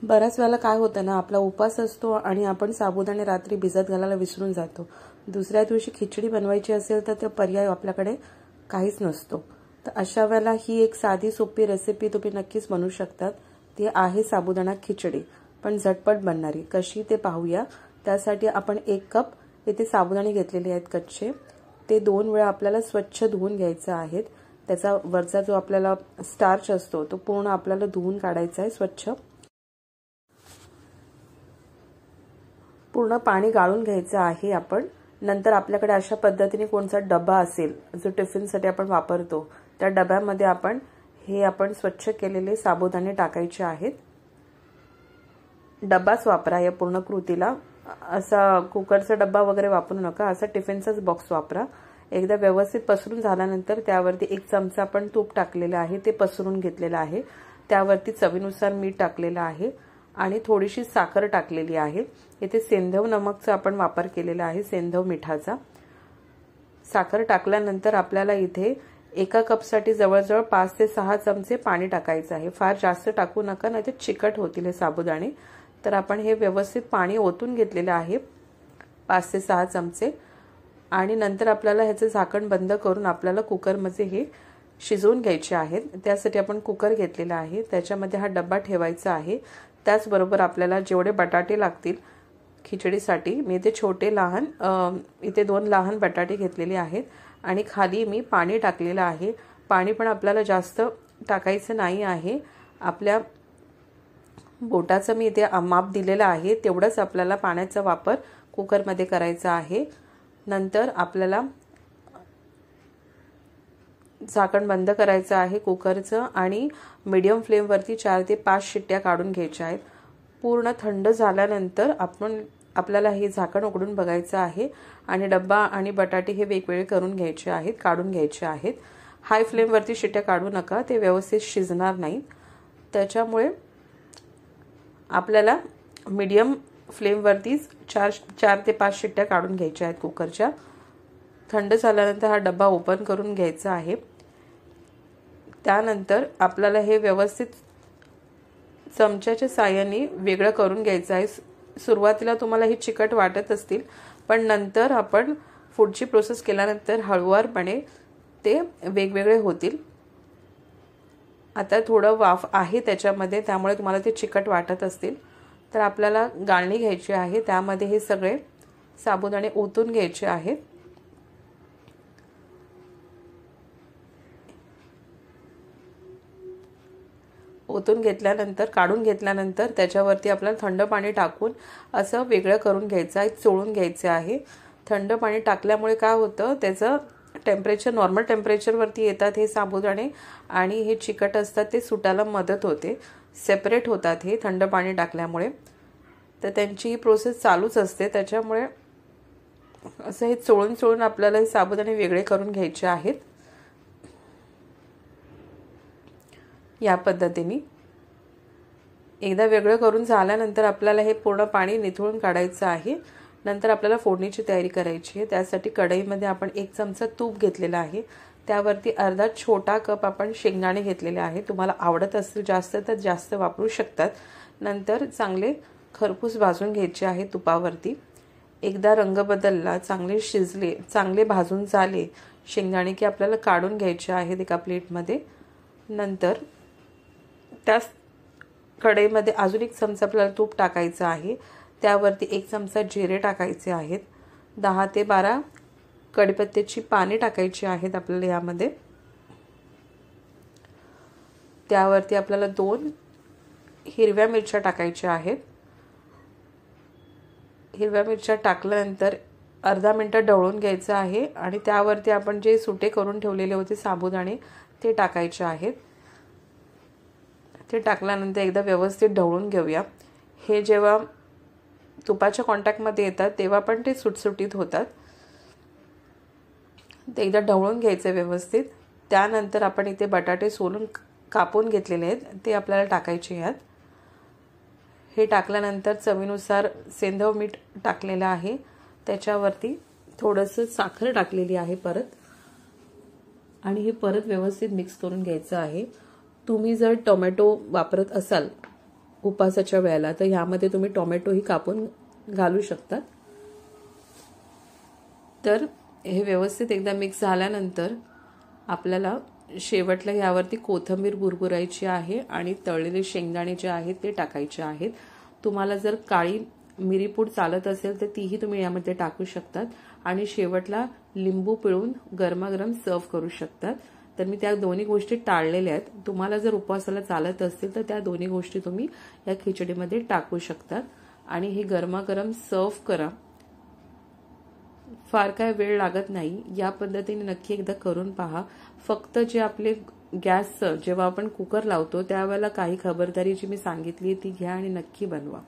बऱ्याच वेळेला काय होतं ना, आपला उपवास असतो आणि आपण साबुदाणे रात्री भिजत घालायला विसरून जातो. दुसऱ्या दिवशी खिचडी बनवायची असेल तर ते पर्याय आपल्याकडे काहीच नसतो. तर अशा वेळेला ही एक साधी सोपी रेसिपी तुम्ही नक्कीच बनवू शकतात. ती आहे साबुदाणा खिचडी, पण झटपट बनणारी. कशी ते पाहूया. त्यासाठी आपण 1 कप इथे साबुदाणे घेतलेले आहेत कच्चे. ते 2 वेळा आपल्याला स्वच्छ धुवून घ्यायचे आहेत. त्याचा वरचा जो आपल्याला स्टार्च असतो तो पूर्ण आपल्याला धुवून काढायचा आहे स्वच्छ. पूर्ण पाणी गाळून घ्यायचं आहे आपण. नंतर आपल्याकडे अशा पद्धतीने कोणता डबा असेल जो टिफिनसाठी आपण वापरतो, त्या डब्यामध्ये आपण स्वच्छ केलेले साबुदाणे टाकायचे आहेत. डब्बाच वापरा या पूर्ण कृतीला. असा कुकरचा डब्बा वगैरे वापरू नका, असा टिफिनचाच बॉक्स वापरा. एकदा व्यवस्थित पसरून झाल्यानंतर त्यावरती 1 चमचा आपण तूप टाकलेलं आहे, ते पसरून घेतलेलं आहे. त्यावरती चवीनुसार मीठ टाकलेलं आहे आणि थोडीशी साखर टाकलेली आहे. इथे सेंधव नमकचा आपण वापर केलेला आहे, सेंधव मिठाचा. साखर टाकल्यानंतर आपल्याला इथे 1 कपसाठी जवळजवळ 5 ते 6 चमचे पाणी टाकायचं आहे. फार जास्त टाकू नका, नाहीतर चिकट होतील हे साबुदाणे. तर आपण हे व्यवस्थित पाणी ओतून घेतलेलं आहे 5 ते 6 चमचे. आणि नंतर आपल्याला ह्याचे झाकण बंद करून आपल्याला कुकरमध्ये हे शिजवून घ्यायचे आहेत. त्यासाठी आपण कुकर घेतलेला आहे, त्याच्यामध्ये हा डब्बा ठेवायचा आहे. त्याचबरोबर आपल्याला जेवढे बटाटे लागतील खिचडीसाठी, मी इथे इथे 2 लहान बटाटे घेतलेले आहेत आणि खाली मी पाणी टाकलेलं आहे. पाणी पण आपल्याला जास्त टाकायचं नाही आहे. आपल्या बोटाचं मी इथे माप दिलेलं आहे, तेवढंच आपल्याला पाण्याचा वापर कुकरमध्ये करायचा आहे. नंतर आपल्याला झाकण बंद करायचं आहे कुकरचं आणि मीडियम फ्लेमवरती 4 ते 5 शिट्ट्या काढून घ्यायच्या आहेत. पूर्ण थंड झाल्यानंतर आपल्याला हे झाकण उघडून बघायचं आहे आणि डब्बा आणि बटाटे हे वेगवेगळे करून घ्यायचे आहेत, काढून घ्यायचे आहेत. हाय फ्लेमवरती शिट्ट्या काढू नका, ते व्यवस्थित शिजणार नाही. त्याच्यामुळे आपल्याला मीडियम फ्लेमवरतीच 4 ते 5 शिट्ट्या काढून घ्यायच्या आहेत कुकरच्या. थंड झाल्यानंतर हा डब्बा ओपन करून घ्यायचा आहे. त्यानंतर आपल्याला हे व्यवस्थित चमच्याच्या साहाय्याने वेगळं करून घ्यायचं आहे. सुरुवातीला तुम्हाला हे चिकट वाटत असतील, पण नंतर आपण पुढची प्रोसेस केल्यानंतर हळूवारपणे ते वेगवेगळे होतील. आता थोडं वाफ आहे त्याच्यामध्ये, त्यामुळे तुम्हाला ते चिकट वाटत असतील. तर आपल्याला गाळणी घ्यायची आहे, त्यामध्ये हे सगळे साबुदाणे ओतून घ्यायचे आहेत. ओतून घेतल्यानंतर, काढून घेतल्यानंतर त्याच्यावरती आपल्याला थंड पाणी टाकून असं वेगळं करून घ्यायचं आहे, चोळून घ्यायचं आहे. थंड पाणी टाकल्यामुळे काय होतं, त्याचं टेम्परेचर नॉर्मल टेम्परेचरवरती येतात हे साबुदाणे आणि हे चिकट असतात ते सुटायला मदत होते, सेपरेट होतात हे थंड पाणी टाकल्यामुळे. तर त्यांची ही प्रोसेस चालूच असते. त्याच्यामुळे असं हे चोळून आपल्याला हे साबुदाणे वेगळे करून घ्यायचे आहेत. या पद्धतीने एकदा वेगळं करून झाल्यानंतर आपल्याला हे पूर्ण पाणी निथळून काढायचं आहे. नंतर आपल्याला फोडणीची तयारी करायची आहे. त्यासाठी कढईमध्ये आपण 1 चमचा तूप घेतलेला आहे. त्यावरती अर्धा छोटा कप आपण शेंगदाणे घेतलेले आहे. तुम्हाला आवडत असेल जास्त तर जास्त वापरू शकतात. नंतर चांगले खरपूस भाजून घ्यायचे आहे तुपावरती. एकदा रंग बदलला, चांगले शिजले, चांगले भाजून झाले शेंगदाणे की आपल्याला काढून घ्यायचे आहेत एका प्लेटमध्ये. नंतर त्याच कढईमध्ये अजून 1 चमचा आपल्याला तूप टाकायचं आहे. त्यावरती 1 चमचा जिरे टाकायचे आहेत. 10 ते 12 कढीपत्त्याची पाने टाकायची आहेत आपल्याला यामध्ये. त्यावरती आपल्याला 2 हिरव्या मिरच्या टाकायच्या आहेत. हिरव्या मिरच्या टाकल्यानंतर अर्धा मिनिट ढवळून घ्यायचं आहे आणि त्यावरती आपण जे सुटे करून ठेवलेले होते साबुदाणे ते टाकायचे आहेत. ते टाकल्यानंतर एकदा व्यवस्थित ढवळून घेऊया. हे जेव्हा तुपाच्या कॉन्टॅक्टमध्ये येतात तेव्हा पण ते सुटसुटीत होतात. ते एकदा ढवळून घ्यायचं व्यवस्थित. त्यानंतर आपण इथे बटाटे सोलून कापून घेतलेले आहेत, ते आपल्याला टाकायचे आहेत. हे टाकल्यानंतर चवीनुसार सेंधव मीठ टाकलेलं आहे. त्याच्यावरती थोडंसं साखर टाकलेली आहे परत, आणि हे परत व्यवस्थित मिक्स करून घ्यायचं आहे. तुम्ही जर टोमॅटो वापरत असाल उपासाच्या वेळेला, तर ह्यामध्ये तुम्ही टोमॅटोही कापून घालू शकतात. तर हे व्यवस्थित एकदा मिक्स झाल्यानंतर आपल्याला शेवटला यावरती कोथिंबीर बुरबुरायची आहे आणि तळलेले शेंगदाणे जे आहेत ते टाकायचे आहेत. तुम्हाला जर काळी मिरीपूड चालत असेल तर तीही तुम्ही यामध्ये टाकू शकतात आणि शेवटला लिंबू पिळून गरमागरम सर्व करू शकतात. तर मी त्या दोन्ही गोष्टी टाळलेल्या आहेत. तुम्हाला जर उपवासाला चालत असतील तर त्या दोन्ही गोष्टी तुम्ही या खिचडीमध्ये टाकू शकतात आणि हे गरमागरम सर्व करा. फार काय वेळ लागत नाही. या पद्धतीने नक्की एकदा करून पहा. फक्त जे आपले गॅसचं जेव्हा आपण कुकर लावतो त्यावेळेला काही खबरदारी जी मी सांगितली ती घ्या आणि नक्की बनवा.